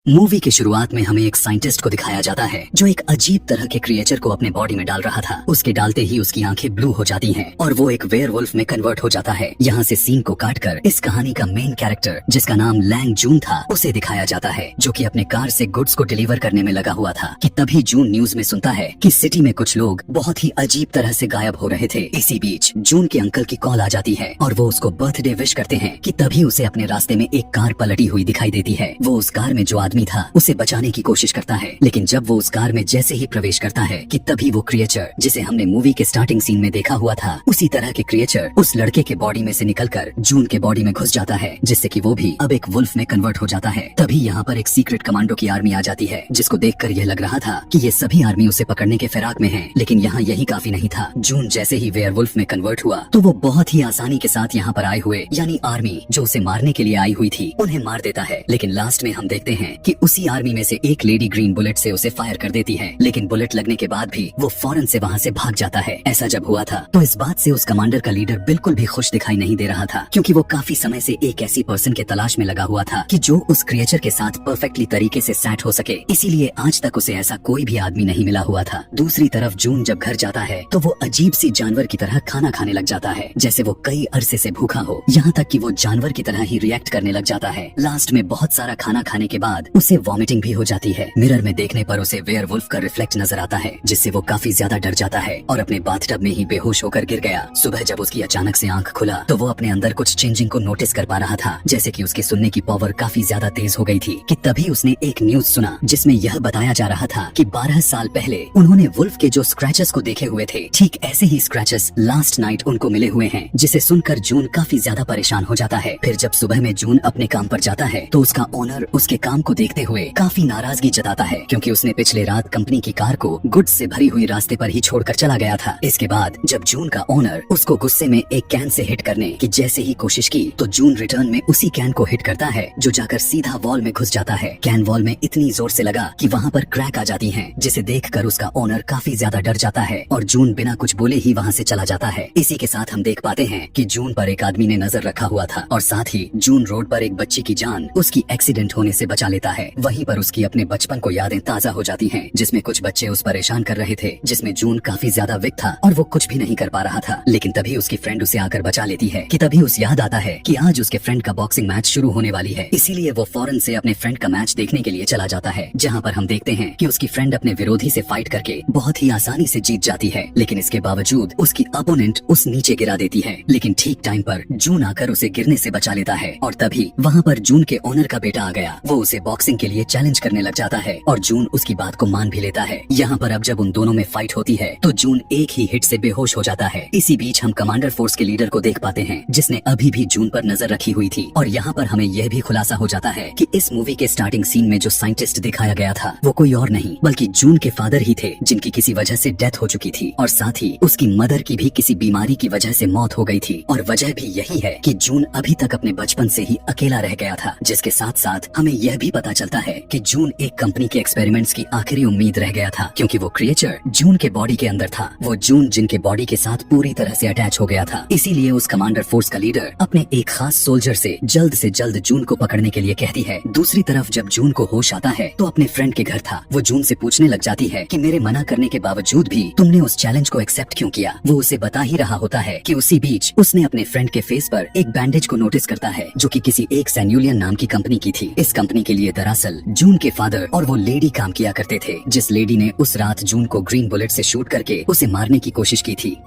Movie की शुरुआत में हमें एक साइंटिस्ट को दिखाया जाता है जो एक अजीब तरह के क्रिएचर को अपने बॉडी में डाल रहा था। उसके डालते ही उसकी आंखें ब्लू हो जाती हैं और वो एक वेयरवुल्फ में कन्वर्ट हो जाता है। यहाँ से सीन को काटकर इस कहानी का मेन कैरेक्टर जिसका नाम लैंग जून था उसे दिखाया जाता है, जो कि अपने कार से गुड्स को डिलीवर करने में लगा हुआ था कि तभी जून न्यूज में सुनता है कि सिटी में कुछ लोग बहुत ही अजीब तरह से गायब हो रहे थे। इसी बीच जून के अंकल की कॉल आ जाती है और वो उसको बर्थडे विश करते हैं कि तभी उसे अपने रास्ते में एक कार पलटी हुई दिखाई देती है। वो उस कार में जो आदमी था उसे बचाने की कोशिश करता है, लेकिन जब वो उस कार में जैसे ही प्रवेश करता है कि तभी वो क्रिएचर जिसे हमने मूवी के स्टार्टिंग सीन में देखा हुआ था उसी तरह के क्रिएचर उस लड़के के बॉडी में से निकलकर जून के बॉडी में घुस जाता है, जिससे कि वो भी अब एक वुल्फ में कन्वर्ट हो जाता है। तभी यहाँ पर एक सीक्रेट कमांडो की आर्मी आ जाती है, जिसको देखकर यह लग रहा था कि ये सभी आर्मी उसे पकड़ने के फिराक में है, लेकिन यहाँ यही काफी नहीं था। जून जैसे ही वेयरवुल्फ में कन्वर्ट हुआ तो वो बहुत ही आसानी के साथ यहाँ पर आए हुए यानी आर्मी जो उसे मारने के लिए आई हुई थी उन्हें मार देता है। लेकिन लास्ट में हम देखते हैं कि उसी आर्मी में से एक लेडी ग्रीन बुलेट से उसे फायर कर देती है, लेकिन बुलेट लगने के बाद भी वो फौरन से वहाँ से भाग जाता है। ऐसा जब हुआ था तो इस बात से उस कमांडर का लीडर बिल्कुल भी खुश दिखाई नहीं दे रहा था, क्योंकि वो काफी समय से एक ऐसी पर्सन के तलाश में लगा हुआ था कि जो उस क्रिएचर के साथ परफेक्टली तरीके से सेट हो सके, इसीलिए आज तक उसे ऐसा कोई भी आदमी नहीं मिला हुआ था। दूसरी तरफ जून जब घर जाता है तो वो अजीब सी जानवर की तरह खाना खाने लग जाता है, जैसे वो कई अरसे से भूखा हो, यहाँ तक कि वो जानवर की तरह ही रिएक्ट करने लग जाता है। लास्ट में बहुत सारा खाना खाने के बाद उसे वॉमिटिंग भी हो जाती है। मिरर में देखने पर उसे वेयरवुल्फ का रिफ्लेक्ट नजर आता है, जिससे वो काफी ज्यादा डर जाता है और अपने बाथटब में ही बेहोश होकर गिर गया। सुबह जब उसकी अचानक से आंख खुला तो वो अपने अंदर कुछ चेंजिंग को नोटिस कर पा रहा था, जैसे कि उसके सुनने की पावर काफी ज्यादा तेज हो गई थी कि तभी उसने एक न्यूज सुना जिसमें यह बताया जा रहा था कि 12 साल पहले उन्होंने वुल्फ के जो स्क्रैचेस को देखे हुए थे, ठीक ऐसे ही स्क्रैचेस लास्ट नाइट उनको मिले हुए हैं, जिसे सुनकर जून काफी ज्यादा परेशान हो जाता है। फिर जब सुबह में जून अपने काम पर जाता है तो उसका ओनर उसके काम को देखते हुए काफी नाराजगी जताता है, क्योंकि उसने पिछले रात कंपनी की कार को गुड्स से भरी हुई रास्ते पर ही छोड़कर चला गया था। इसके बाद जब जून का ओनर उसको गुस्से में एक कैन से हिट करने की जैसे ही कोशिश की तो जून रिटर्न में उसी कैन को हिट करता है, जो जाकर सीधा वॉल में घुस जाता है। कैन वॉल में इतनी जोर से लगा कि वहाँ पर क्रैक आ जाती है, जिसे देखकर उसका ओनर काफी ज्यादा डर जाता है और जून बिना कुछ बोले ही वहाँ से चला जाता है। इसी के साथ हम देख पाते हैं कि जून पर एक आदमी ने नजर रखा हुआ था और साथ ही जून रोड पर एक बच्ची की जान उसकी एक्सीडेंट होने से बचा लेता है। वहीं पर उसकी अपने बचपन को यादें ताजा हो जाती हैं, जिसमें कुछ बच्चे उस परेशान कर रहे थे, जिसमें जून काफी ज्यादा वीक था और वो कुछ भी नहीं कर पा रहा था। लेकिन तभी उसकी फ्रेंड उसे आकर बचा लेती है कि तभी उसे याद आता है कि आज उसके फ्रेंड का बॉक्सिंग मैच शुरू होने वाली है, इसीलिए वो फौरन से अपने फ्रेंड का मैच देखने के लिए चला जाता है, जहाँ पर हम देखते हैं कि उसकी फ्रेंड अपने विरोधी से फाइट करके बहुत ही आसानी से जीत जाती है। लेकिन इसके बावजूद उसकी अपोनेंट उस नीचे गिरा देती है, लेकिन ठीक टाइम पर जून आकर उसे गिरने से बचा लेता है और तभी वहाँ पर जून के ओनर का बेटा आ गया। वो उसे बॉक्सिंग के लिए चैलेंज करने लग जाता है और जून उसकी बात को मान भी लेता है। यहाँ पर अब जब उन दोनों में फाइट होती है तो जून एक ही हिट से बेहोश हो जाता है। इसी बीच हम कमांडर फोर्स के लीडर को देख पाते हैं, जिसने अभी भी जून पर नजर रखी हुई थी और यहाँ पर हमें यह भी खुलासा हो जाता है कि इस मूवी के स्टार्टिंग सीन में जो साइंटिस्ट दिखाया गया था वो कोई और नहीं बल्कि जून के फादर ही थे, जिनकी किसी वजह से डेथ हो चुकी थी और साथ ही उसकी मदर की भी किसी बीमारी की वजह से मौत हो गई थी। और वजह भी यही है कि जून अभी तक अपने बचपन से ही अकेला रह गया था, जिसके साथ साथ हमें यह भी पता चलता है कि जून एक कंपनी के एक्सपेरिमेंट्स की आखिरी उम्मीद रह गया था, क्योंकि वो क्रिएचर जून के बॉडी के अंदर था। वो जून जिनके बॉडी के साथ पूरी तरह से अटैच हो गया था। इसीलिए उस कमांडर फोर्स का लीडर अपने एक खास सोल्जर से जल्द जून को पकड़ने के लिए कहती है। दूसरी तरफ जब जून को होश आता है तो अपने फ्रेंड के घर था। वो जून से पूछने लग जाती है कि मेरे मना करने के बावजूद भी तुमने उस चैलेंज को एक्सेप्ट क्यों किया। वो उसे बता ही रहा होता है कि उसी बीच उसने अपने फ्रेंड के फेस पर एक बैंडेज को नोटिस करता है, जो कि किसी एक सैन्यूलियन नाम की कंपनी की थी। इस कंपनी के लिए दरअसल जून के फादर और वो लेडी काम किया करते थे, जिस लेडी ने उस रात जून को ग्रीन बुलेट से शूट करके उसे मारने की कोशिश की थी।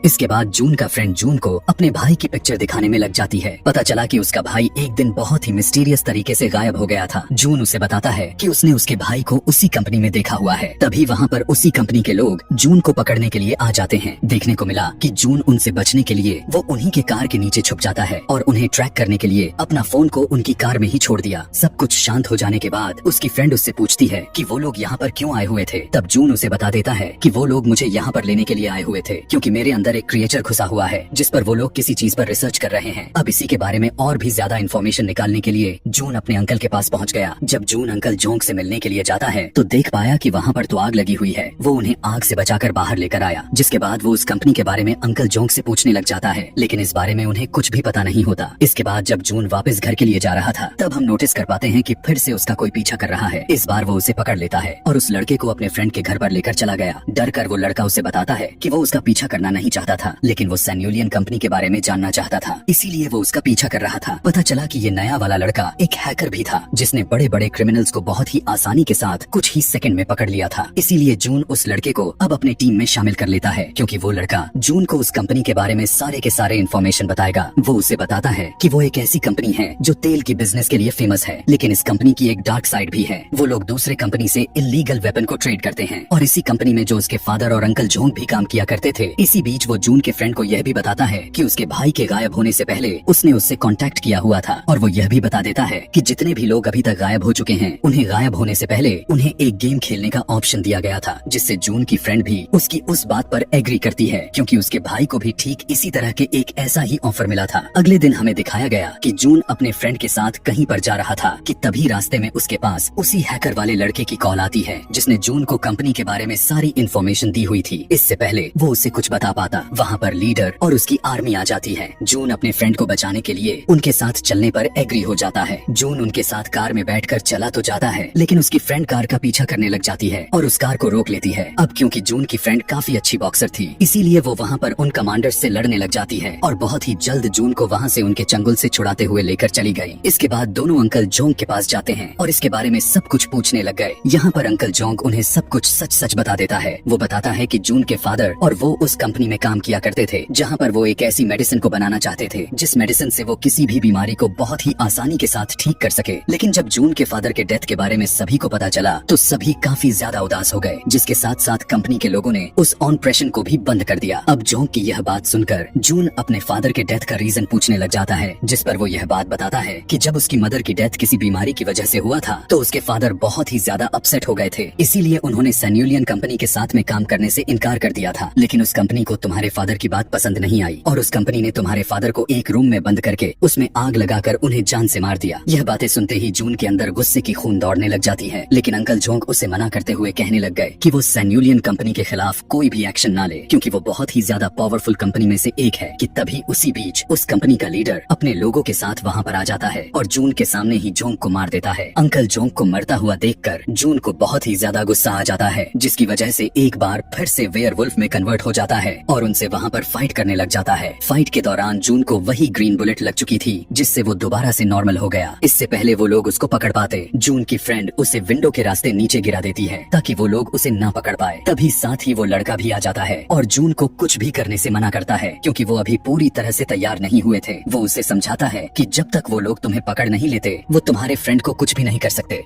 इसके बाद जून का फ्रेंड जून को अपने भाई की पिक्चर दिखाने में लग जाती है। पता चला कि उसका भाई एक दिन बहुत ही मिस्टीरियस तरीके से गायब हो गया था। जून उसे बताता है कि उसने उसके भाई को उसी कंपनी में देखा हुआ है। तभी वहाँ पर उसी कंपनी के लोग जून को पकड़ने के लिए आ जाते हैं। देखने को मिला कि जून उनसे बचने के लिए वो उन्हीं के कार के नीचे छुप जाता है और उन्हें ट्रैक करने के लिए अपना फोन को उनकी कार में ही छोड़ दिया। सब कुछ शांत हो जाने के बाद उसकी फ्रेंड उससे पूछती है कि वो लोग यहाँ पर क्यों आए हुए थे। तब जून उसे बता देता है कि वो लोग मुझे यहाँ पर लेने के लिए आए हुए थे, क्योंकि मेरे अंदर अंदर एक क्रिएचर घुसा हुआ है जिस पर वो लोग किसी चीज पर रिसर्च कर रहे हैं। अब इसी के बारे में और भी ज्यादा इन्फॉर्मेशन निकालने के लिए जून अपने अंकल के पास पहुंच गया। जब जून अंकल जोंग से मिलने के लिए जाता है तो देख पाया कि वहाँ पर तो आग लगी हुई है। वो उन्हें आग से बचाकर बाहर लेकर आया, जिसके बाद वो उस कंपनी के बारे में अंकल जोंग से पूछने लग जाता है, लेकिन इस बारे में उन्हें कुछ भी पता नहीं होता। इसके बाद जब जून वापस घर के लिए जा रहा था तब हम नोटिस कर पाते हैं कि फिर से उसका कोई पीछा कर रहा है। इस बार वो उसे पकड़ लेता है और उस लड़के को अपने फ्रेंड के घर पर लेकर चला गया। डर कर वो लड़का उसे बताता है कि वो उसका पीछा करना नहीं चाहता था, लेकिन वो सैन्यूलियन कंपनी के बारे में जानना चाहता था, इसीलिए वो उसका पीछा कर रहा था। पता चला कि ये नया वाला लड़का एक हैकर भी था जिसने बड़े बड़े क्रिमिनल्स को बहुत ही आसानी के साथ कुछ ही सेकंड में पकड़ लिया था। इसीलिए जून उस लड़के को अब अपने टीम में शामिल कर लेता है, क्योंकि वो लड़का जून को उस कंपनी के बारे में सारे के सारे इन्फॉर्मेशन बताएगा। वो उसे बताता है कि वो एक ऐसी कंपनी है जो तेल की बिजनेस के लिए फेमस है, लेकिन इस कंपनी की एक डार्क साइड भी है। वो लोग दूसरे कंपनी से इलीगल वेपन को ट्रेड करते हैं और इसी कंपनी में जो उसके फादर और अंकल जोंग भी काम किया करते थे। इसी बीच वो जून के फ्रेंड को यह भी बताता है कि उसके भाई के गायब होने से पहले उसने उससे कांटेक्ट किया हुआ था, और वो यह भी बता देता है कि जितने भी लोग अभी तक गायब हो चुके हैं उन्हें गायब होने से पहले उन्हें एक गेम खेलने का ऑप्शन दिया गया था, जिससे जून की फ्रेंड भी उसकी उस बात पर एग्री करती है, क्योंकि उसके भाई को भी ठीक इसी तरह के एक ऐसा ही ऑफर मिला था। अगले दिन हमें दिखाया गया कि जून अपने फ्रेंड के साथ कहीं पर जा रहा था कि तभी रास्ते में उसके पास उसी हैकर वाले लड़के की कॉल आती है जिसने जून को कंपनी के बारे में सारी इन्फॉर्मेशन दी हुई थी। इससे पहले वो उसे कुछ बता पाता, वहाँ पर लीडर और उसकी आर्मी आ जाती है। जून अपने फ्रेंड को बचाने के लिए उनके साथ चलने पर एग्री हो जाता है। जून उनके साथ कार में बैठकर चला तो जाता है, लेकिन उसकी फ्रेंड कार का पीछा करने लग जाती है और उस कार को रोक लेती है। अब क्योंकि जून की फ्रेंड काफी अच्छी बॉक्सर थी, इसीलिए वो वहाँ पर उन कमांडर्स से लड़ने लग जाती है और बहुत ही जल्द जून को वहाँ से उनके चंगुल से छुड़ाते हुए लेकर चली गई। इसके बाद दोनों अंकल जोंग के पास जाते हैं और इसके बारे में सब कुछ पूछने लग गए। यहाँ पर अंकल जोंग उन्हें सब कुछ सच सच बता देता है। वो बताता है कि जून के फादर और वो उस कंपनी में काम किया करते थे जहाँ पर वो एक ऐसी मेडिसिन को बनाना चाहते थे जिस मेडिसिन से वो किसी भी बीमारी को बहुत ही आसानी के साथ ठीक कर सके। लेकिन जब जून के फादर के डेथ के बारे में सभी को पता चला तो सभी काफी ज्यादा उदास हो गए, जिसके साथ साथ कंपनी के लोगों ने उस ऑपरेशन को भी बंद कर दिया। अब जोंग की यह बात सुनकर जून अपने फादर के डेथ का रीजन पूछने लग जाता है, जिस पर वो यह बात बताता है कि जब उसकी मदर की डेथ किसी बीमारी की वजह से हुआ था तो उसके फादर बहुत ही ज्यादा अपसेट हो गए थे, इसीलिए उन्होंने सैन्यूलियन कंपनी के साथ में काम करने से इनकार कर दिया था। लेकिन उस कंपनी को तुम्हारे फादर की बात पसंद नहीं आई और उस कंपनी ने तुम्हारे फादर को एक रूम में बंद करके उसमें आग लगाकर उन्हें जान से मार दिया। यह बातें सुनते ही जून के अंदर गुस्से की खून दौड़ने लग जाती है, लेकिन अंकल जोंग उसे मना करते हुए कहने लग गए कि वो सैन्यूलियन कंपनी के खिलाफ कोई भी एक्शन ना ले, क्योंकि वो बहुत ही ज्यादा पावरफुल कंपनी में से एक है। कि तभी उसी बीच उस कंपनी का लीडर अपने लोगों के साथ वहाँ पर आ जाता है और जून के सामने ही जोंग को मार देता है। अंकल जोंग को मरता हुआ देखकर जून को बहुत ही ज्यादा गुस्सा आ जाता है, जिसकी वजह से एक बार फिर से वेयरवुल्फ में कन्वर्ट हो जाता है और उनसे वहाँ पर फाइट करने लग जाता है। फाइट के दौरान जून को वही ग्रीन बुलेट लग चुकी थी जिससे वो दोबारा से नॉर्मल हो गया। इससे पहले वो लोग उसको पकड़ पाते, जून की फ्रेंड उसे विंडो के रास्ते नीचे गिरा देती है ताकि वो लोग उसे ना पकड़ पाए। तभी साथ ही वो लड़का भी आ जाता है और जून को कुछ भी करने से मना करता है, क्योंकि वो अभी पूरी तरह से तैयार नहीं हुए थे। वो उसे समझाता है कि जब तक वो लोग तुम्हें पकड़ नहीं लेते वो तुम्हारे फ्रेंड को कुछ भी नहीं कर सकते।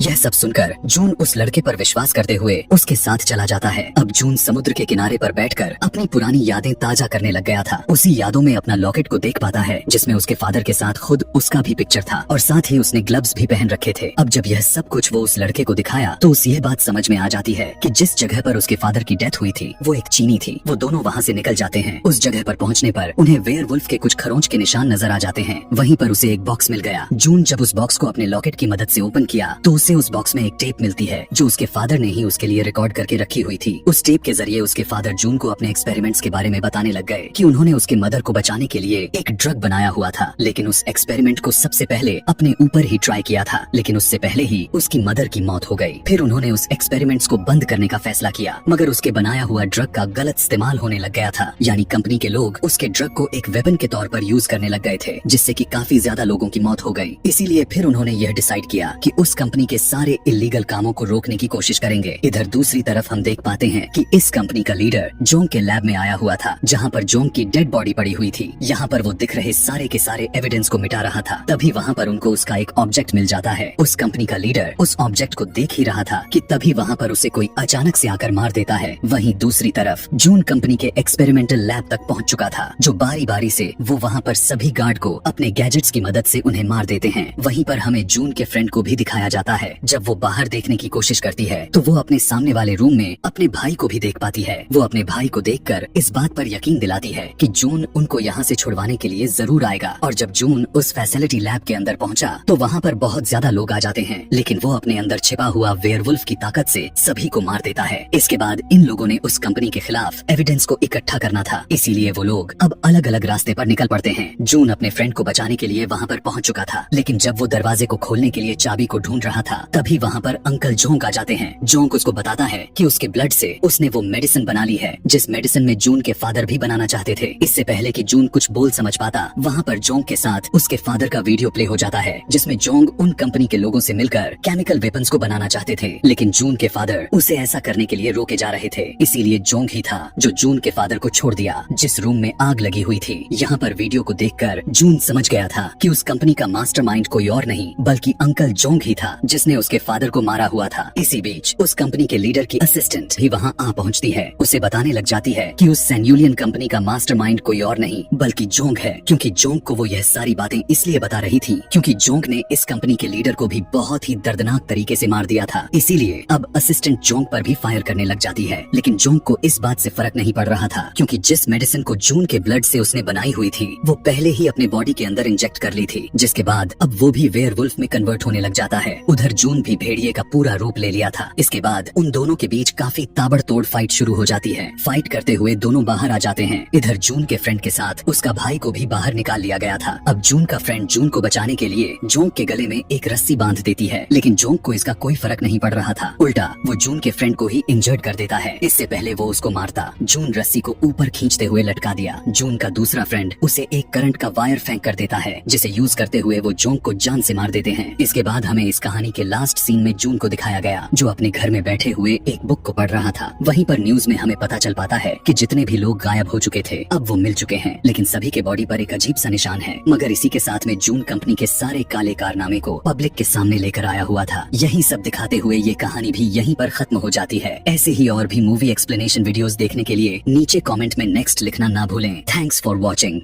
यह सब सुनकर जून उस लड़के पर विश्वास करते हुए उसके साथ चला जाता है। अब जून समुद्र के किनारे पर बैठकर अपनी पुरानी यादें ताजा करने लग गया था। उसी यादों में अपना लॉकेट को देख पाता है जिसमें उसके फादर के साथ खुद उसका भी पिक्चर था और साथ ही उसने ग्लव्स भी पहन रखे थे। अब जब यह सब कुछ वो उस लड़के को दिखाया तो उसे यह बात समझ में आ जाती है कि जिस जगह पर उसके फादर की डेथ हुई थी वो एक चीनी थी। वो दोनों वहाँ से निकल जाते हैं। उस जगह पर पहुँचने पर उन्हें वेयरवुल्फ के कुछ खरोंच के निशान नजर आ जाते हैं। वहीं पर उसे एक बॉक्स मिल गया। जून जब उस बॉक्स को अपने लॉकेट की मदद से ओपन किया तो उसे उस बॉक्स में एक टेप मिलती है जो उसके फादर ने ही उसके लिए रिकॉर्ड करके रखी हुई थी। उस टेप के जरिए उसके फादर जून को अपने एक्सपेरिमेंट्स के बारे में बताने लग गए कि उन्होंने उसके मदर को बचाने के लिए एक ड्रग बनाया हुआ था, लेकिन उस एक्सपेरिमेंट को सबसे पहले अपने ऊपर ही ट्राई किया था, लेकिन उससे पहले ही उसकी मदर की मौत हो गई। फिर उन्होंने उस एक्सपेरिमेंट्स को बंद करने का फैसला किया, मगर उसके बनाया हुआ ड्रग का गलत इस्तेमाल होने लग गया था। यानी कंपनी के लोग उसके ड्रग को एक वेपन के तौर पर यूज करने लग गए थे, जिससे कि काफी ज्यादा लोगों की मौत हो गई। इसीलिए फिर उन्होंने यह डिसाइड किया कि उस कंपनी के सारे इलीगल कामों को रोकने की कोशिश करेंगे। इधर दूसरी तरफ हम देख पाते हैं कि इस कंपनी का लीडर जोंग के लैब में आया हुआ था, जहाँ पर जोंग की डेड बॉडी पड़ी हुई थी। यहाँ पर वो दिख रहे सारे के सारे एविडेंस को मिटा रहा था। तभी वहाँ पर उनको उसका एक ऑब्जेक्ट मिल जाता है। उस कंपनी का लीडर उस ऑब्जेक्ट को देख ही रहा था कि तभी वहाँ पर उसे कोई अचानक से आकर मार देता है। वहीं दूसरी तरफ जून कंपनी के एक्सपेरिमेंटल लैब तक पहुँच चुका था, जो बारी बारी से वो वहाँ पर सभी गार्ड को अपने गैजेट्स की मदद से उन्हें मार देते हैं। वहीं पर हमें जून के फ्रेंड को भी दिखाया जाता है है। जब वो बाहर देखने की कोशिश करती है तो वो अपने सामने वाले रूम में अपने भाई को भी देख पाती है। वो अपने भाई को देखकर इस बात पर यकीन दिलाती है कि जून उनको यहाँ से छुड़वाने के लिए जरूर आएगा। और जब जून उस फैसिलिटी लैब के अंदर पहुंचा तो वहाँ पर बहुत ज्यादा लोग आ जाते हैं, लेकिन वो अपने अंदर छिपा हुआ वेयरवुल्फ की ताकत से सभी को मार देता है। इसके बाद इन लोगों ने उस कंपनी के खिलाफ एविडेंस को इकट्ठा करना था, इसीलिए वो लोग अब अलग अलग रास्ते पर निकल पड़ते हैं। जून अपने फ्रेंड को बचाने के लिए वहाँ पर पहुँच चुका था, लेकिन जब वो दरवाजे को खोलने के लिए चाबी को ढूंढ रहा था तभी वहाँ पर अंकल जोंग आ जाते हैं। जोंग उसको बताता है कि उसके ब्लड से उसने वो मेडिसिन बना ली है जिस मेडिसिन में जून के फादर भी बनाना चाहते थे। इससे पहले कि जून कुछ बोल समझ पाता, वहाँ पर जोंग के साथ उसके फादर का वीडियो प्ले हो जाता है जिसमें जोंग उन कंपनी के लोगों से मिलकर केमिकल वेपन्स को बनाना चाहते थे, लेकिन जून के फादर उसे ऐसा करने के लिए रोके जा रहे थे। इसीलिए जोंग ही था जो जून के फादर को छोड़ दिया जिस रूम में आग लगी हुई थी। यहाँ पर वीडियो को देखकर जून समझ गया था कि उस कंपनी का मास्टरमाइंड कोई और नहीं बल्कि अंकल जोंग ही था जिसने उसके फादर को मारा हुआ था। इसी बीच उस कंपनी के लीडर की असिस्टेंट भी वहाँ आ पहुँचती है। उसे बताने लग जाती है कि उस सैन्यूलियन कंपनी का मास्टरमाइंड कोई और नहीं बल्कि जोंग है, क्योंकि जोंग को वो यह सारी बातें इसलिए बता रही थी क्योंकि जोंग ने इस कंपनी के लीडर को भी बहुत ही दर्दनाक तरीके से मार दिया था। इसीलिए अब असिस्टेंट जोंग पर भी फायर करने लग जाती है, लेकिन जोंग को इस बात से फर्क नहीं पड़ रहा था क्योंकि जिस मेडिसिन को जून के ब्लड से उसने बनाई हुई थी वो पहले ही अपने बॉडी के अंदर इंजेक्ट कर ली थी, जिसके बाद अब वो भी वेयरवुल्फ में कन्वर्ट होने लग जाता है। उधर जून भी भेड़िए का पूरा रूप ले लिया था। इसके बाद उन दोनों के बीच काफी ताबड़तोड़ फाइट शुरू हो जाती है। फाइट करते हुए दोनों बाहर आ जाते हैं। इधर जून के फ्रेंड के साथ उसका भाई को भी बाहर निकाल लिया गया था। अब जून का फ्रेंड जून को बचाने के लिए जोंग के गले में एक रस्सी बांध देती है, लेकिन जोंग को इसका कोई फर्क नहीं पड़ रहा था। उल्टा वो जून के फ्रेंड को ही इंजर्ड कर देता है। इससे पहले वो उसको मारता, जून रस्सी को ऊपर खींचते हुए लटका दिया। जून का दूसरा फ्रेंड उसे एक करंट का वायर फेंक कर देता है जिसे यूज करते हुए वो जोंग को जान से मार देते हैं। इसके बाद हमें इस कहानी के लास्ट सीन में जून को दिखाया गया जो अपने घर में बैठे हुए एक बुक को पढ़ रहा था। वहीं पर न्यूज में हमें पता चल पाता है कि जितने भी लोग गायब हो चुके थे अब वो मिल चुके हैं, लेकिन सभी के बॉडी पर एक अजीब सा निशान है। मगर इसी के साथ में जून कंपनी के सारे काले कारनामे को पब्लिक के सामने लेकर आया हुआ था। यही सब दिखाते हुए ये कहानी भी यहीं पर खत्म हो जाती है। ऐसे ही और भी मूवी एक्सप्लेनेशन वीडियोस देखने के लिए नीचे कमेंट में नेक्स्ट लिखना ना भूलें। Thanks for watching.